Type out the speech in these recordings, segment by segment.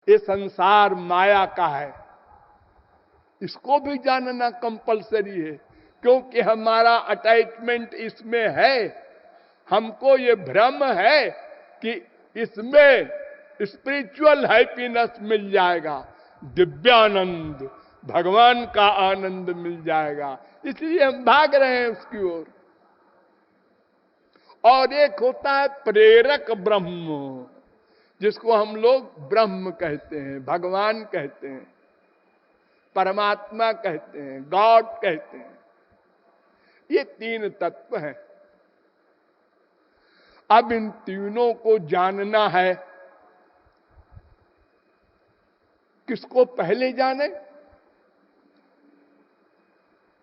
ये संसार माया का है, इसको भी जानना कंपलसरी है, क्योंकि हमारा अटैचमेंट इसमें है। हमको ये भ्रम है कि इसमें स्पिरिचुअल हैप्पीनेस मिल जाएगा, दिव्यानंद, भगवान का आनंद मिल जाएगा, इसलिए हम भाग रहे हैं उसकी ओर। और एक होता है प्रेरक ब्रह्म, जिसको हम लोग ब्रह्म कहते हैं, भगवान कहते हैं, परमात्मा कहते हैं, गॉड कहते हैं। ये तीन तत्व हैं। अब इन तीनों को जानना है। किसको पहले जाने?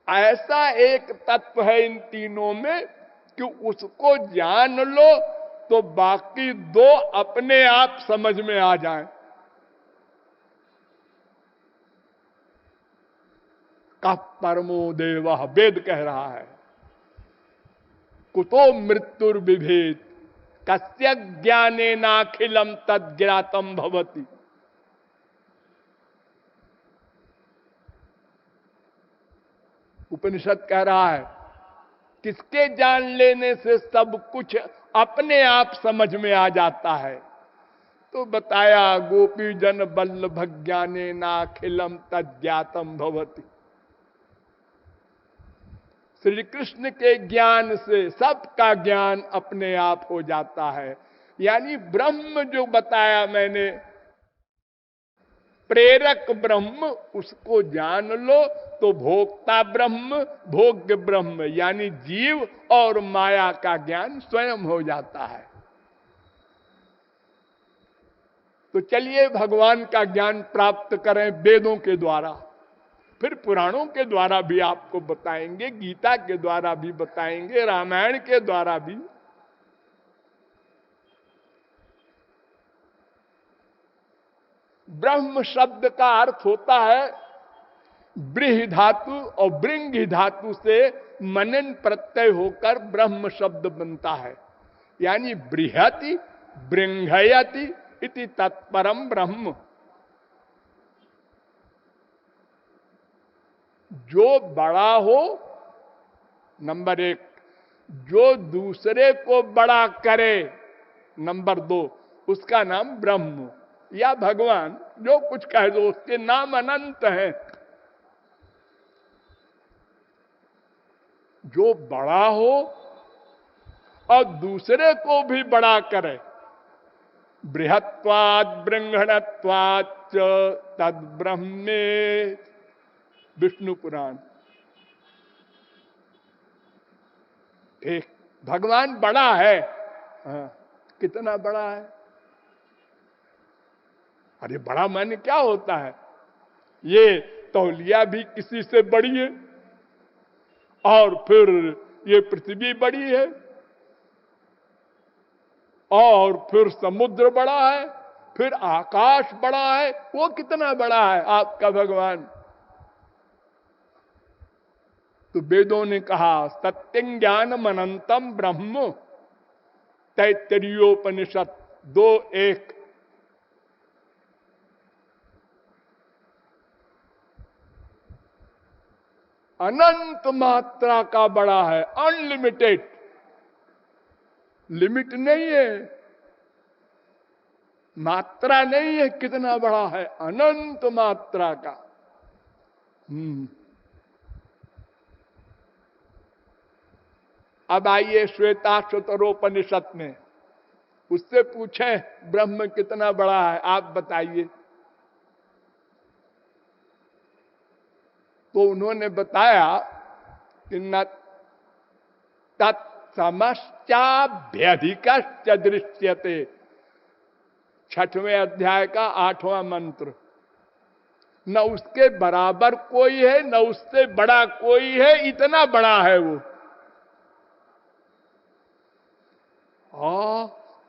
ऐसा एक तत्व है इन तीनों में कि उसको जान लो तो बाकी दो अपने आप समझ में आ जाएं। का परमो देव, वेद कह रहा है, कुतो मृत्युर्विभेद कस्य ज्ञानेनाखिलम तद्ज्ञातम भवति। उपनिषद कह रहा है, किसके जान लेने से सब कुछ अपने आप समझ में आ जाता है? तो बताया, गोपी जन बल्लभ ज्ञानेनाखिलम तद्ज्ञातम भवति। श्री कृष्ण के ज्ञान से सबका ज्ञान अपने आप हो जाता है। यानी ब्रह्म जो बताया मैंने, प्रेरक ब्रह्म, उसको जान लो तो भोक्ता ब्रह्म, भोग्य ब्रह्म यानी जीव और माया का ज्ञान स्वयं हो जाता है। तो चलिए भगवान का ज्ञान प्राप्त करें वेदों के द्वारा, फिर पुराणों के द्वारा भी आपको बताएंगे, गीता के द्वारा भी बताएंगे, रामायण के द्वारा भी। ब्रह्म शब्द का अर्थ होता है ब्रीह धातु, और ब्रिंग धातु से मनन प्रत्यय होकर ब्रह्म शब्द बनता है। यानी बृहति बृंघयति इति तत्परम ब्रह्म। जो बड़ा हो, नंबर एक, जो दूसरे को बड़ा करे, नंबर दो, उसका नाम ब्रह्म या भगवान, जो कुछ कह दो, उसके नाम अनंत हैं। जो बड़ा हो और दूसरे को भी बड़ा करे, बृहत्वाद ब्रह्मणत्वाद तद ब्रह्मे, विष्णु पुराण। ठीक, भगवान बड़ा है। हाँ, कितना बड़ा है? अरे बड़ा माने क्या होता है? ये तौलिया भी किसी से बड़ी है, और फिर ये पृथ्वी बड़ी है, और फिर समुद्र बड़ा है, फिर आकाश बड़ा है। वो कितना बड़ा है आपका भगवान? तो वेदों ने कहा सत्यं ज्ञानम अनंतम ब्रह्म, तैत्तरीयोपनिषद 2:1। अनंत मात्रा का बड़ा है, अनलिमिटेड, लिमिट नहीं है, मात्रा नहीं है, कितना बड़ा है, अनंत मात्रा का। अब आइए श्वेताश्वतरोपनिषद में, उससे पूछें ब्रह्म कितना बड़ा है, आप बताइए। तो उन्होंने बताया कि न तत्समश्चाभ्यधिकश्च दृश्यते, 6वें अध्याय का 8वां मंत्र। न उसके बराबर कोई है, न उससे बड़ा कोई है, इतना बड़ा है वो।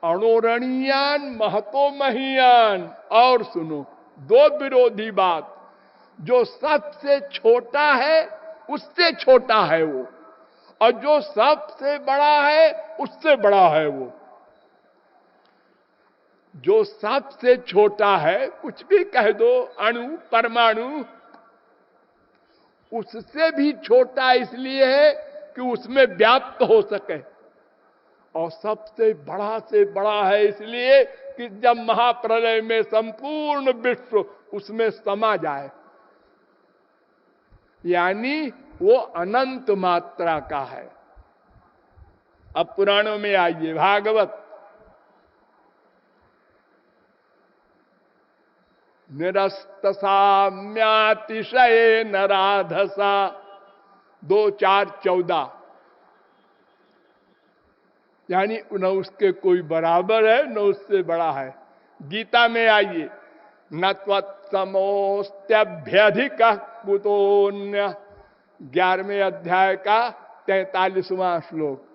अणोरणीयान महतो महीयान। और सुनो, दो विरोधी बात, जो सबसे छोटा है उससे छोटा है वो, और जो सबसे बड़ा है उससे बड़ा है वो। जो सबसे छोटा है, कुछ भी कह दो, अणु, परमाणु, उससे भी छोटा इसलिए है कि उसमें व्याप्त हो सके, और सबसे बड़ा से बड़ा है इसलिए कि जब महाप्रलय में संपूर्ण विश्व उसमें समा जाए, यानी वो अनंत मात्रा का है। अब पुराणों में आइए, भागवत, निरस्तसाम्यातिशय नराधसा 2:4-14, यानी न उसके कोई बराबर है न उससे बड़ा है। गीता में आइए, न त्वत्समोस्त्यभ्यधिक कुतोन्य, 11वें अध्याय का 43वां श्लोक।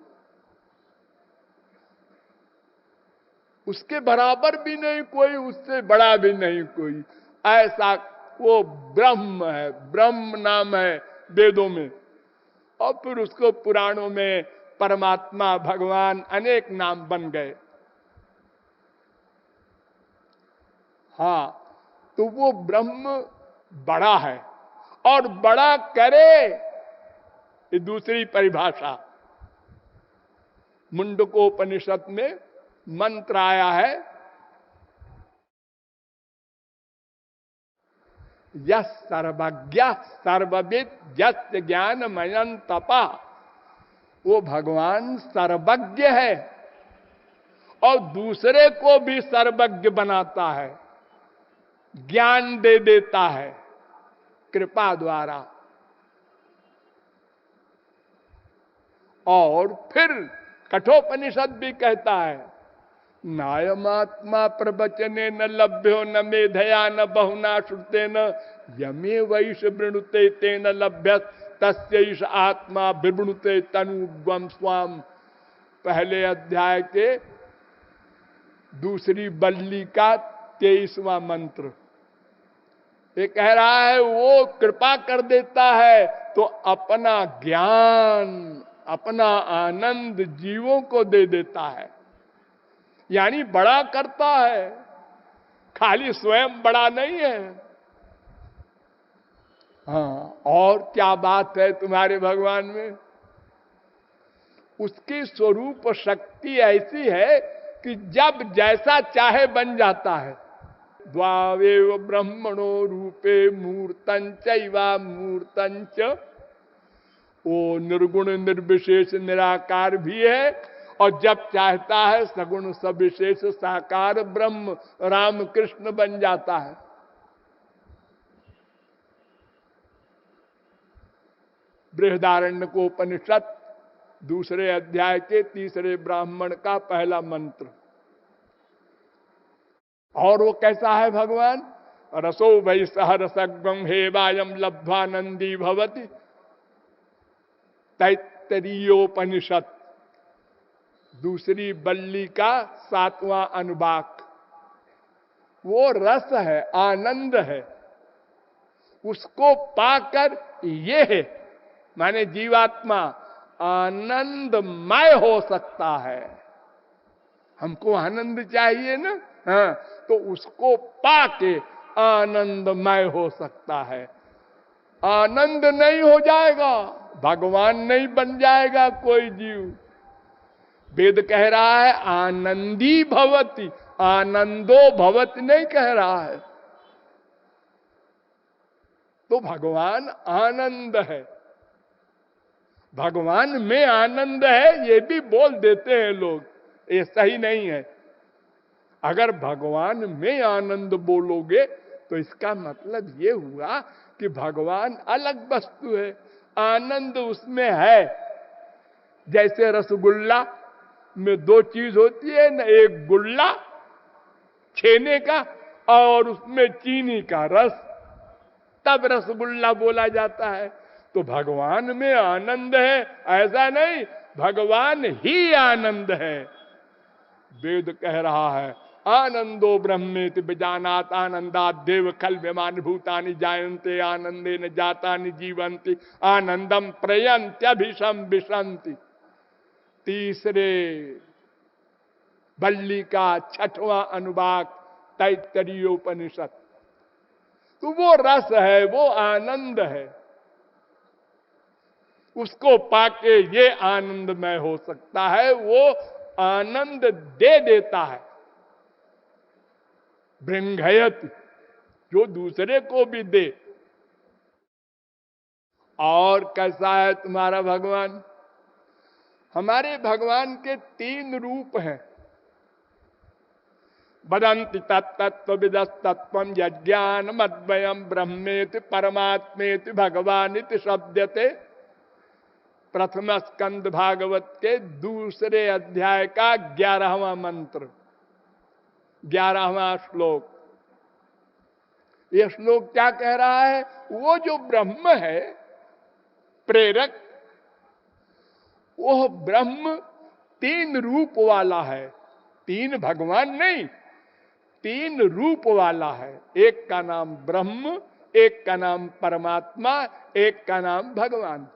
उसके बराबर भी नहीं कोई, उससे बड़ा भी नहीं कोई, ऐसा वो ब्रह्म है। ब्रह्म नाम है वेदों में, और फिर उसको पुराणों में परमात्मा, भगवान, अनेक नाम बन गए। हाँ, तो वो ब्रह्म बड़ा है, और बड़ा करे, ये दूसरी परिभाषा। मुंडकोपनिषद में मंत्र आया है, यस सर्वज्ञ सर्वविद यस्य ज्ञानमयं तपा, वो भगवान सर्वज्ञ है और दूसरे को भी सर्वज्ञ बनाता है, ज्ञान दे देता है कृपा द्वारा। और फिर कठोपनिषद भी कहता है, नायमात्मा प्रवचने न लभ्यो न मेधया न बहुना श्रुते न यमे वैश वृणुते तेन लभ्य तस्यैष आत्मा विवृणुते तनुग्वम स्वाम। पहले अध्याय के दूसरी बल्ली का 23वां मंत्र। ये कह रहा है वो कृपा कर देता है तो अपना ज्ञान, अपना आनंद जीवों को दे देता है, यानी बड़ा करता है, खाली स्वयं बड़ा नहीं है। हाँ, और क्या बात है तुम्हारे भगवान में। उसकी स्वरूप शक्ति ऐसी है कि जब जैसा चाहे बन जाता है। द्वावेव ब्रह्मणो रूपे मूर्तं चैवा मूर्तं च, वो निर्गुण निर्विशेष निराकार भी है, और जब चाहता है सगुण सविशेष साकार ब्रह्म राम कृष्ण बन जाता है। बृहदारण्यकोपनिषद 2 अध्याय के 3 ब्राह्मण का पहला मंत्र। और वो कैसा है भगवान, रसो वै सह रसग्वं हेवायम लब्ध्वा नंदी भवति, तैत्तरीयोपनिषद 2 बल्ली का 7वां अनुवाक। वो रस है, आनंद है, उसको पाकर ये है, माने जीवात्मा आनंदमय हो सकता है। हमको आनंद चाहिए ना, हाँ, तो उसको पाके आनंदमय हो सकता है। आनंद नहीं हो जाएगा, भगवान नहीं बन जाएगा कोई जीव। वेद कह रहा है आनंदी भवति, आनंदो भवति नहीं कह रहा है। तो भगवान आनंद है, भगवान में आनंद है, ये भी बोल देते हैं लोग, ये सही नहीं है। अगर भगवान में आनंद बोलोगे तो इसका मतलब ये हुआ कि भगवान अलग वस्तु है, आनंद उसमें है। जैसे रसगुल्ला में 2 चीज होती है ना, एक गुल्ला छेने का और उसमें चीनी का रस, तब रसगुल्ला बोला जाता है। तो भगवान में आनंद है ऐसा नहीं, भगवान ही आनंद है। वेद कह रहा है आनंदो ब्रह्मेति विजानात आनंदात देव खल विमान भूतानि जायन्ते आनंदे न जातानि जीवन्ति आनंदम प्रयन्त्यभिषम विशन्ति। 3 वल्ली का 6वां अनुवाक तैत्तरीयोपनिषद। तो वो रस है, वो आनंद है, उसको पाके ये आनंदमय हो सकता है, वो आनंद दे देता है। बृंघयत, जो दूसरे को भी दे। और कैसा है तुम्हारा भगवान? हमारे भगवान के 3 रूप हैं। वदंति तत्तत्त्वविदस्तत्त्व यज्ञान मद्वयम ब्रह्मेति परमात्मेति भगवानिति शब्दते। प्रथम स्कंद भागवत के दूसरे अध्याय का 11वां मंत्र, 11वां श्लोक। यह श्लोक क्या कह रहा है? वो जो ब्रह्म है प्रेरक, वो ब्रह्म 3 रूप वाला है। 3 भगवान नहीं, 3 रूप वाला है। एक का नाम ब्रह्म, एक का नाम परमात्मा, एक का नाम भगवान।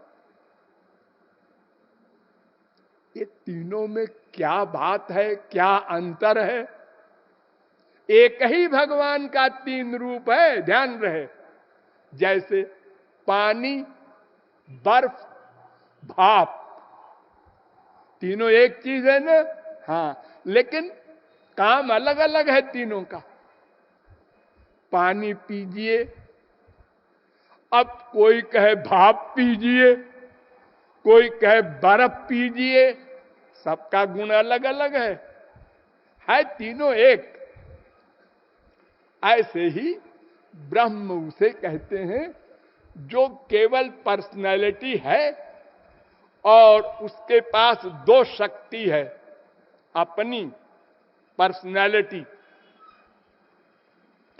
ये तीनों में क्या बात है, क्या अंतर है? एक ही भगवान का 3 रूप है, ध्यान रहे। जैसे पानी, बर्फ, भाप, तीनों एक चीज है ना? हाँ, लेकिन काम अलग अलग है तीनों का। पानी पीजिए, अब कोई कहे भाप पीजिए, कोई कहे बर्फ पीजिए, सबका गुण अलग अलग है तीनों एक। ऐसे ही ब्रह्म उसे कहते हैं जो केवल पर्सनैलिटी है और उसके पास 2 शक्ति है, अपनी पर्सनैलिटी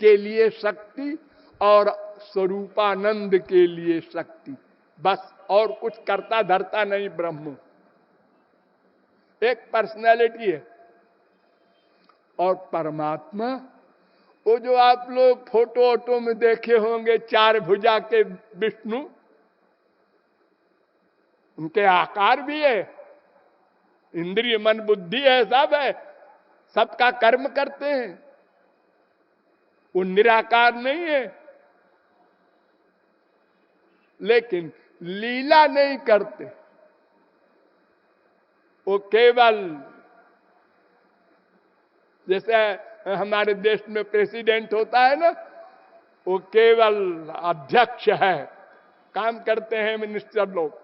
के लिए शक्ति और स्वरूपानंद के लिए शक्ति, बस। और कुछ करता धरता नहीं ब्रह्म, एक पर्सनैलिटी है। और परमात्मा, वो जो आप लोग फोटो वोटो में देखे होंगे 4 भुजा के विष्णु, उनके आकार भी है, इंद्रिय मन बुद्धि है, सब है, सबका कर्म करते हैं। वो निराकार नहीं है, लेकिन लीला नहीं करते। वो केवल, जैसे हमारे देश में प्रेसिडेंट होता है ना, वो केवल अध्यक्ष है, काम करते हैं मिनिस्टर लोग।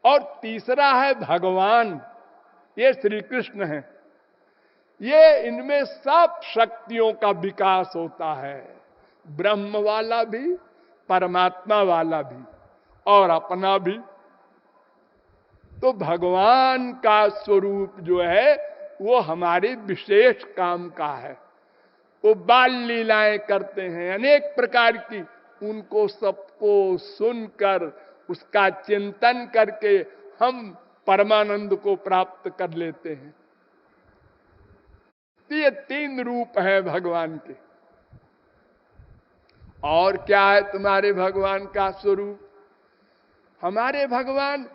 और तीसरा है भगवान, ये श्री कृष्ण है। ये इनमें सब शक्तियों का विकास होता है, ब्रह्म वाला भी, परमात्मा वाला भी, और अपना भी। तो भगवान का स्वरूप जो है वो हमारे विशेष काम का है। वो बाल लीलाएं करते हैं अनेक प्रकार की, उनको सबको सुनकर उसका चिंतन करके हम परमानंद को प्राप्त कर लेते हैं। ये 3 रूप है भगवान के। और क्या है तुम्हारे भगवान का स्वरूप? हमारे भगवान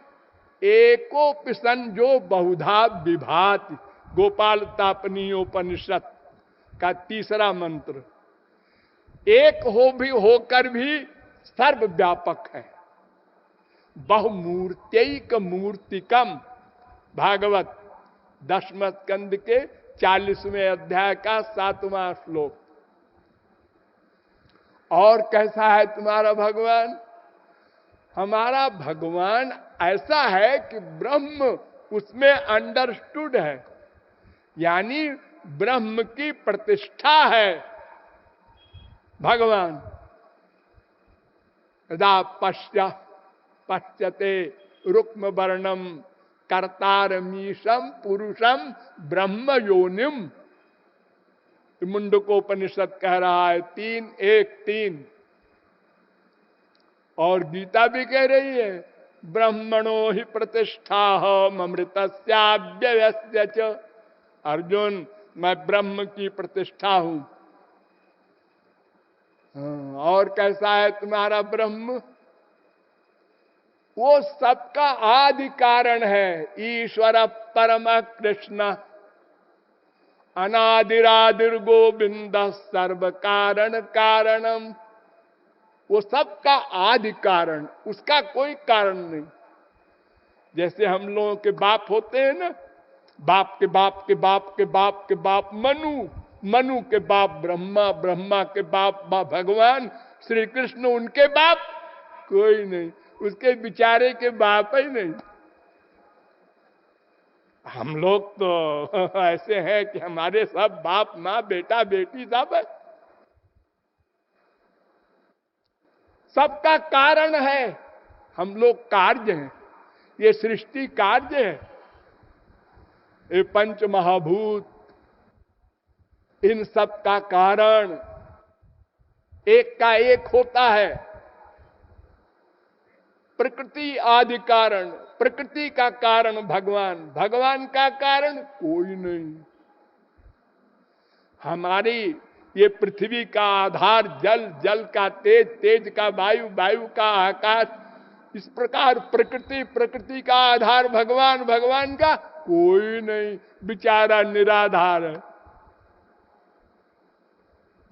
एकोपिसन जो बहुधा विभाति, गोपाल तापनीयोपनिषद का 3रा मंत्र। एक होकर भी सर्वव्यापक है। बहुमूर्त्यैक मूर्तिकम, भागवत 10वें स्कंद के 40वें अध्याय का 7वां श्लोक। और कैसा है तुम्हारा भगवान? हमारा भगवान ऐसा है कि ब्रह्म उसमें अंडरस्टूड है, यानी ब्रह्म की प्रतिष्ठा है भगवान। यदा पश्यते रुक्म वर्णम कर्तारमीशम पुरुषम ब्रह्म योनिम, मुंडकोपनिषद कह रहा है 3:1-3। और गीता भी कह रही है ब्रह्मणो ही प्रतिष्ठा अमृतस्याव्ययस्य च। अर्जुन, मैं ब्रह्म की प्रतिष्ठा हूं। और कैसा है तुम्हारा ब्रह्म? वो सबका आदि कारण है। ईश्वर परम कृष्ण अनादिरादिर गोविंद सर्व कारण कारणम। वो सबका आदि कारण, उसका कोई कारण नहीं। जैसे हम लोगों के बाप होते हैं ना, बाप के बाप के बाप के बाप के बाप मनु, मनु के बाप ब्रह्मा, ब्रह्मा के बाप भगवान श्री कृष्ण, उनके बाप कोई नहीं, उसके बेचारे के बाप ही नहीं। हम लोग तो ऐसे हैं कि हमारे सब बाप माँ बेटा बेटी सब है। सबका कारण है, हम लोग कार्य हैं। ये सृष्टि कार्य है। ये पंच महाभूत, इन सब का कारण एक का एक होता है। प्रकृति आदि कारण, प्रकृति का कारण भगवान, भगवान का कारण कोई नहीं। हमारी ये पृथ्वी का आधार जल, जल का तेज, तेज का वायु, वायु का आकाश, इस प्रकार प्रकृति, प्रकृति का आधार भगवान, भगवान का कोई नहीं, बेचारा निराधार है।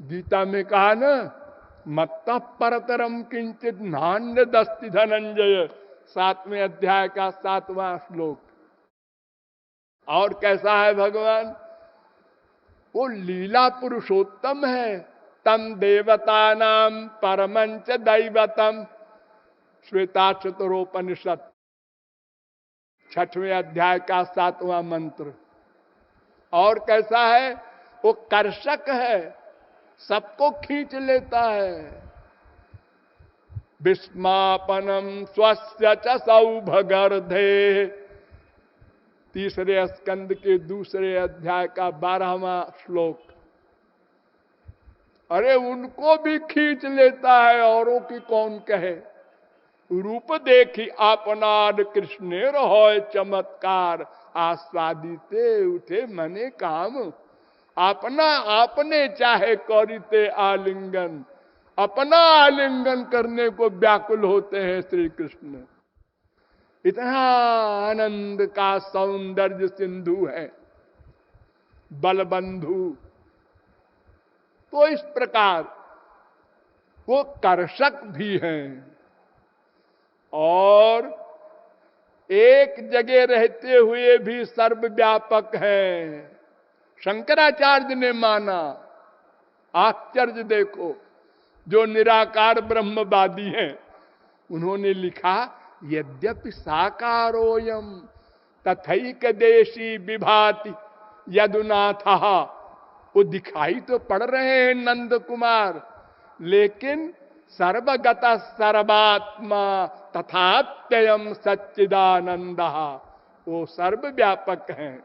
गीता में कहा ना, मत्त परतरम किंचित नान्य दस्ति धनंजय, 7वें अध्याय का 7वां श्लोक। और कैसा है भगवान? वो लीला पुरुषोत्तम है। तम देवता नाम परमंच दैवतम, श्वेताक्षतरोपनिषद 6वें अध्याय का 7वां मंत्र। और कैसा है? वो कर्षक है, सबको खींच लेता है। विस्मापनम स्वस्य च सौभगर्धे, 3 स्कंद के 2 अध्याय का 12वां श्लोक। अरे उनको भी खींच लेता है, औरों की कौन कहे। रूप देखी आपनाद कृष्णेर होय चमत्कार, आस्वादिते उठे मने काम। अपना आपने चाहे करिते आलिंगन, अपना आलिंगन करने को व्याकुल होते हैं श्री कृष्ण। इतना आनंद का सौंदर्य सिंधु है बलबंधु। तो इस प्रकार वो कर्षक भी हैं और एक जगह रहते हुए भी सर्वव्यापक हैं। शंकराचार्य ने माना। आश्चर्य देखो, जो निराकार ब्रह्मवादी हैं, उन्होंने लिखा, यद्यपि साकारोयम तथैक देशी विभाति यदुनाथ। वो दिखाई तो पड़ रहे हैं नंद कुमार, लेकिन सर्वगत सर्वात्मा तथाप्ययम सच्चिदानंद, वो सर्वव्यापक हैं।